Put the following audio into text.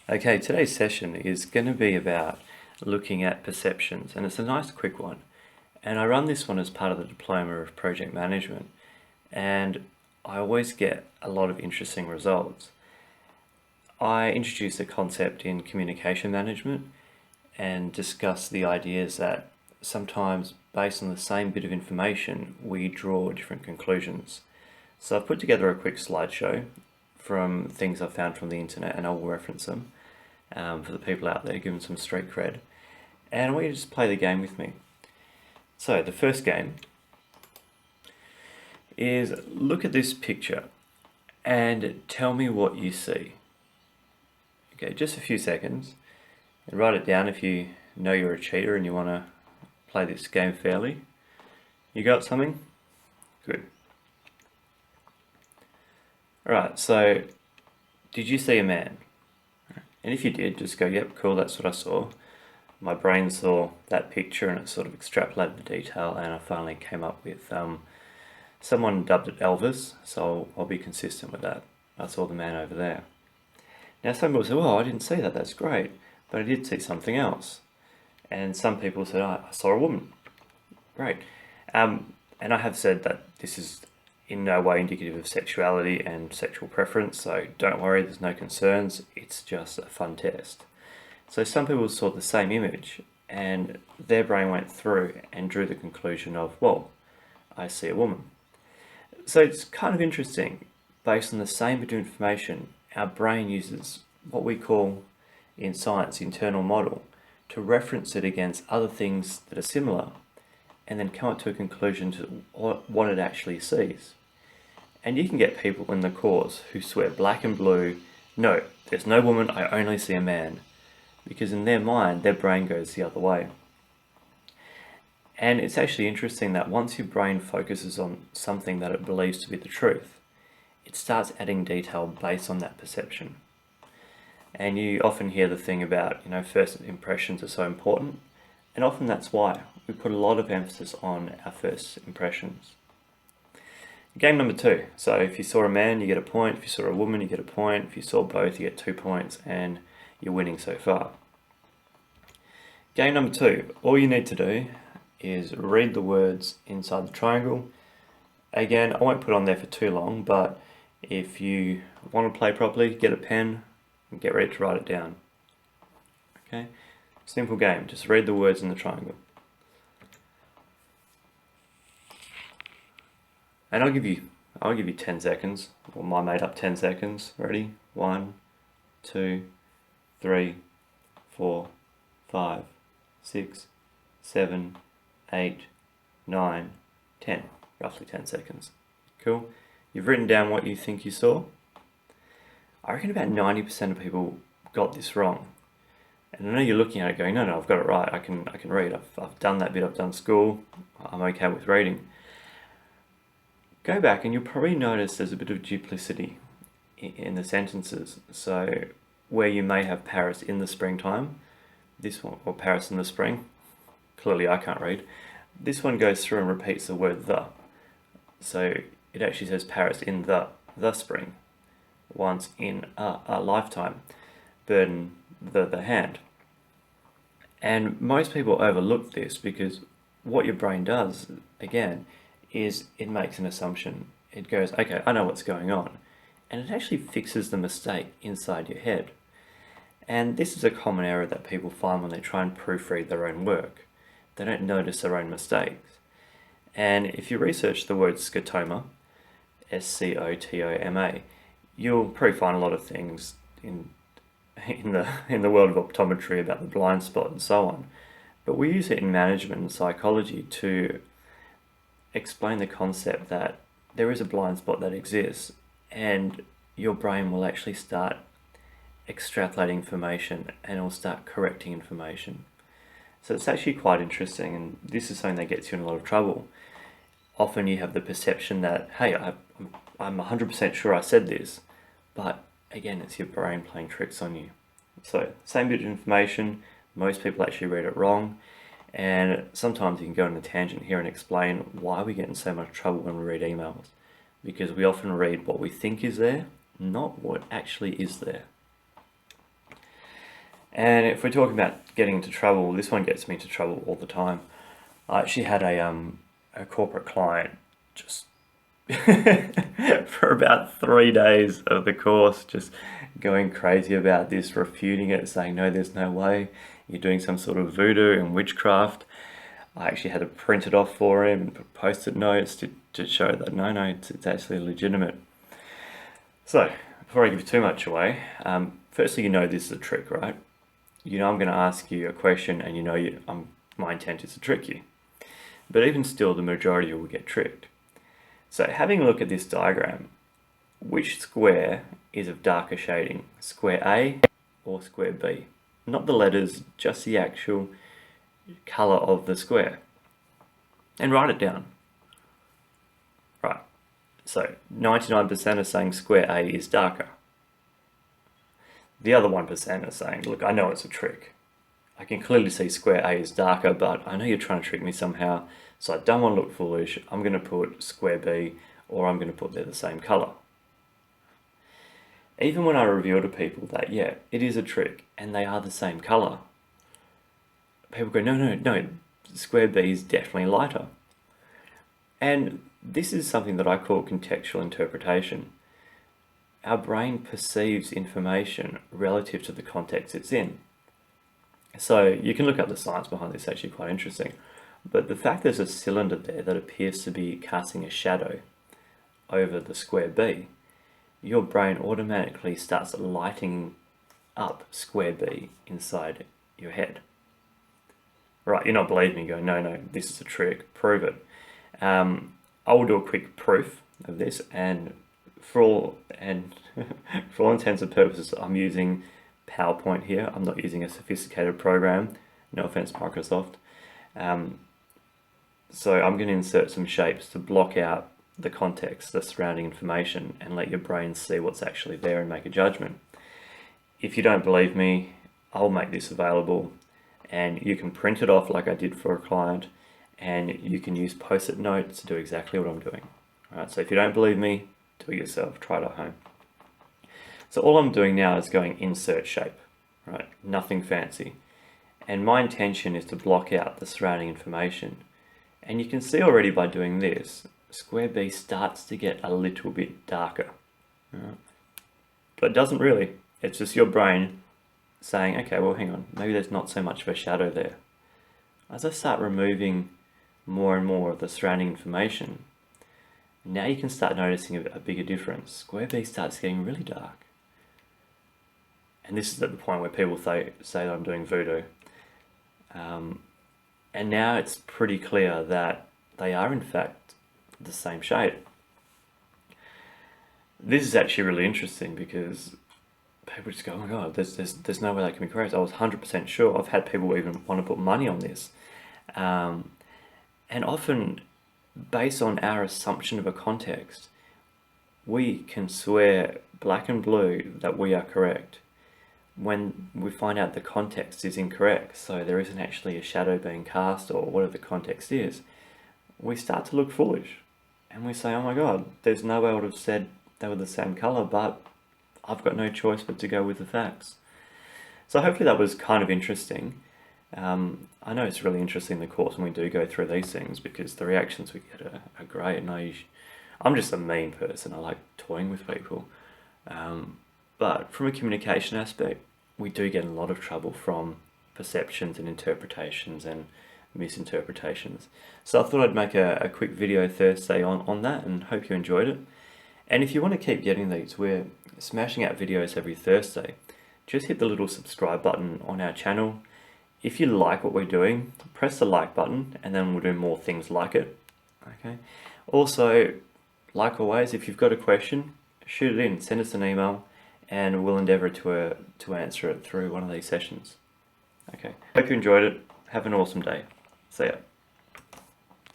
Okay, today's session is going to be about looking at perceptions, and it's a nice quick one. And I run this one as part of the Diploma of Project Management, and I always get a lot of interesting results. I introduce a concept in communication management and discuss the ideas that sometimes, based on the same bit of information, we draw different conclusions. So I've put together a quick slideshow from things I've found from the internet, and I will reference them for the people out there, give them some street cred. And I want you to just play the game with me. So the first game is look at this picture and tell me what you see. Okay, just a few seconds, and write it down if you know you're a cheater and you want to play this game fairly. You got something? Good. Alright, so did you see a man? And if you did, just go, yep, cool, that's what I saw. My brain saw that picture and it sort of extrapolated the detail, and I finally came up with someone dubbed it Elvis, so I'll be consistent with that. I saw the man over there. Now some people say, well, I didn't see that, that's great, but I did see something else. And some people said, oh, I saw a woman. Great. And I have said that this is in no way indicative of sexuality and sexual preference, so don't worry, there's no concerns, it's just a fun test. So some people saw the same image and their brain went through and drew the conclusion of, well, I see a woman. So it's kind of interesting, based on the same bit of information, our brain uses what we call in science internal model to reference it against other things that are similar, and then come up to a conclusion to what it actually sees. And you can get people in the course who swear black and blue, no, there's no woman, I only see a man. Because in their mind, their brain goes the other way. And it's actually interesting that once your brain focuses on something that it believes to be the truth, it starts adding detail based on that perception. And you often hear the thing about, first impressions are so important, and often that's why we put a lot of emphasis on our first impressions. Game number 2. So if you saw a man, you get a point. If you saw a woman, you get a point. If you saw both, you get 2 points, and you're winning so far. Game number 2. All you need to do is read the words inside the triangle. Again, I won't put on there for too long, but if you want to play properly, get a pen and get ready to write it down. Okay? Simple game, just read the words in the triangle. And I'll give you 10 seconds, or my made up 10 seconds. Ready? 1, 2, 3, 4, 5, 6, 7, 8, 9, 10. Roughly 10 seconds. Cool? You've written down what you think you saw. I reckon about 90% of people got this wrong. And I know you're looking at it going, no, I've got it right, I can read, I've done that bit, I've done school, I'm okay with reading. Go back and you'll probably notice there's a bit of duplicity in the sentences. So where you may have Paris in the springtime, this one, or Paris in the spring, clearly I can't read, this one goes through and repeats the word the. So it actually says Paris in the spring, once in a lifetime, burden the hand. And most people overlook this because what your brain does, again, is it makes an assumption. It goes, okay, I know what's going on. And it actually fixes the mistake inside your head. And this is a common error that people find when they try and proofread their own work. They don't notice their own mistakes. And if you research the word scotoma, scotoma, you'll probably find a lot of things in the world of optometry about the blind spot and so on. But we use it in management and psychology to explain the concept that there is a blind spot that exists, and your brain will actually start extrapolating information and it will start correcting information. So it's actually quite interesting, and this is something that gets you in a lot of trouble. Often you have the perception that, hey, I'm 100% sure I said this, but again, it's your brain playing tricks on you. So same bit of information, most people actually read it wrong, and sometimes you can go on a tangent here and explain why we get in so much trouble when we read emails. Because we often read what we think is there, not what actually is there. And if we're talking about getting into trouble, this one gets me into trouble all the time. I actually had a corporate client just for about 3 days of the course, just going crazy about this, refuting it, saying, no, there's no way, you're doing some sort of voodoo and witchcraft. I actually had to print it off for him and put post-it notes to show that no, it's actually legitimate. So, before I give too much away, firstly, you know this is a trick, right? You know I'm going to ask you a question and you know my intent is to trick you. But even still, the majority will get tricked. So having a look at this diagram, which square is of darker shading? Square A or square B? Not the letters, just the actual colour of the square. And write it down. Right, so 99% are saying square A is darker. The other 1% are saying, look, I know it's a trick. I can clearly see square A is darker, but I know you're trying to trick me somehow, so I don't want to look foolish. I'm going to put square B, or I'm going to put they're the same colour. Even when I reveal to people that, yeah, it is a trick, and they are the same colour, people go, no, square B is definitely lighter. And this is something that I call contextual interpretation. Our brain perceives information relative to the context it's in. So you can look up the science behind this, it's actually quite interesting. But the fact there's a cylinder there that appears to be casting a shadow over the square B, your brain automatically starts lighting up square B inside your head. Right, you're not believing me, going, no, this is a trick, prove it. I will do a quick proof of this, and for all intents and purposes, I'm using PowerPoint here. I'm not using a sophisticated program. No offense, Microsoft. So I'm going to insert some shapes to block out the context, the surrounding information, and let your brain see what's actually there and make a judgment. If you don't believe me, I'll make this available, and you can print it off like I did for a client, and you can use post-it notes to do exactly what I'm doing. All right, so if you don't believe me, do it yourself, try it at home. So all I'm doing now is going insert shape, right? Nothing fancy. And my intention is to block out the surrounding information. And you can see already by doing this, square B starts to get a little bit darker. Right? But it doesn't really. It's just your brain saying, okay, well, hang on, maybe there's not so much of a shadow there. As I start removing more and more of the surrounding information, now you can start noticing a bigger difference. Square B starts getting really dark. And this is at the point where people say that I'm doing voodoo. And now it's pretty clear that they are in fact the same shade. This is actually really interesting because people just go, oh my God, there's no way that can be correct. I was 100% sure. I've had people even want to put money on this. And often, based on our assumption of a context, we can swear black and blue that we are correct when we find out the context is incorrect, so there isn't actually a shadow being cast or whatever the context is. We start to look foolish and we say, oh my God, there's no way I would have said they were the same colour, but I've got no choice but to go with the facts. So hopefully that was kind of interesting. I know it's really interesting in the course when we do go through these things because the reactions we get are great, and I'm just a mean person. I like toying with people. But from a communication aspect, we do get in a lot of trouble from perceptions and interpretations and misinterpretations. So I thought I'd make a quick video Thursday on that, and hope you enjoyed it. And if you want to keep getting these, we're smashing out videos every Thursday. Just hit the little subscribe button on our channel. If you like what we're doing, press the like button and then we'll do more things like it. Okay. Also, like always, if you've got a question, shoot it in, send us an email, and we'll endeavour to answer it through one of these sessions. Okay. Hope you enjoyed it. Have an awesome day. See ya.